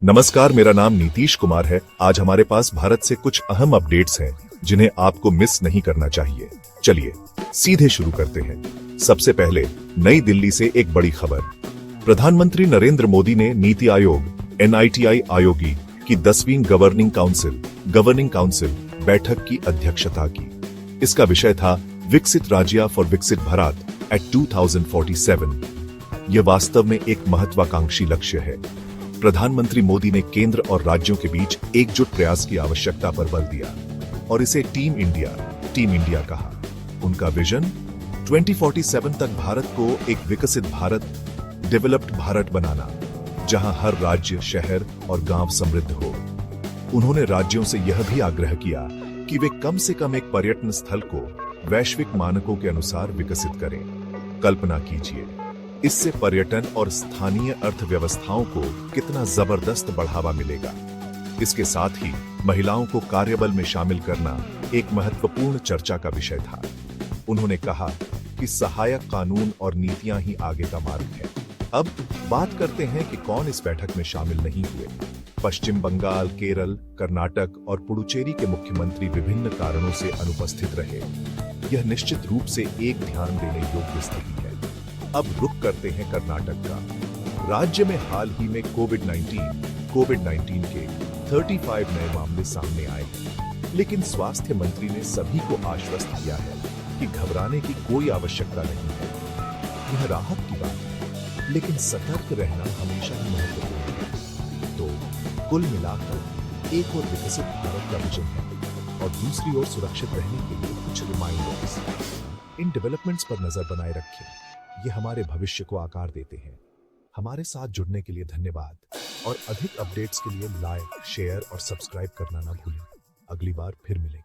नमस्कार, मेरा नाम नीतीश कुमार है। आज हमारे पास भारत से कुछ अहम अपडेट्स हैं जिन्हें आपको मिस नहीं करना चाहिए। चलिए सीधे शुरू करते हैं। सबसे पहले नई दिल्ली से एक बड़ी खबर। प्रधानमंत्री नरेंद्र मोदी ने नीति आयोग NITI आयोगी की 10वीं गवर्निंग काउंसिल बैठक की अध्यक्षता की। इसका विषय था विकसित राज्य फॉर विकसित भारत एट 2047। यह वास्तव में एक महत्वाकांक्षी लक्ष्य है। प्रधानमंत्री मोदी ने केंद्र और राज्यों के बीच एकजुट प्रयास की आवश्यकता पर बल दिया और इसे टीम इंडिया कहा। उनका विजन 2047 तक भारत को एक विकसित भारत, डेवलप्ड भारत बनाना, जहां हर राज्य, शहर और गांव समृद्ध हो। उन्होंने राज्यों से यह भी आग्रह किया कि वे कम से कम एक पर्यटन स्थल को वैश्विक मानकों के अनुसार विकसित करें। कल्पना कीजिए, इससे पर्यटन और स्थानीय अर्थव्यवस्थाओं को कितना जबरदस्त बढ़ावा मिलेगा। इसके साथ ही महिलाओं को कार्यबल में शामिल करना एक महत्वपूर्ण चर्चा का विषय था। उन्होंने कहा कि सहायक कानून और नीतियां ही आगे का मार्ग है। अब बात करते हैं कि कौन इस बैठक में शामिल नहीं हुए। पश्चिम बंगाल, केरल, कर्नाटक और पुडुचेरी के मुख्यमंत्री विभिन्न कारणों से अनुपस्थित रहे। यह निश्चित रूप से एक ध्यान देने योग्य स्थिति है। अब रुख करते हैं कर्नाटक का। राज्य में हाल ही में कोविड-19 के 35 नए मामले सामने आए हैं, लेकिन स्वास्थ्य मंत्री ने सभी को आश्वस्त किया है कि घबराने की कोई आवश्यकता नहीं है। यह राहत की बात है, लेकिन सतर्क रहना हमेशा ही महत्वपूर्ण है। तो कुल मिलाकर एक और विकसित भारत का विजन है और दूसरी ओर सुरक्षित रहने के लिए कुछ रिमाइंडर्स। इन डेवलपमेंट्स पर नजर बनाए रखें। ये हमारे भविष्य को आकार देते हैं। हमारे साथ जुड़ने के लिए धन्यवाद और अधिक अपडेट्स के लिए लाइक, शेयर और सब्सक्राइब करना ना भूलें। अगली बार फिर मिलेंगे।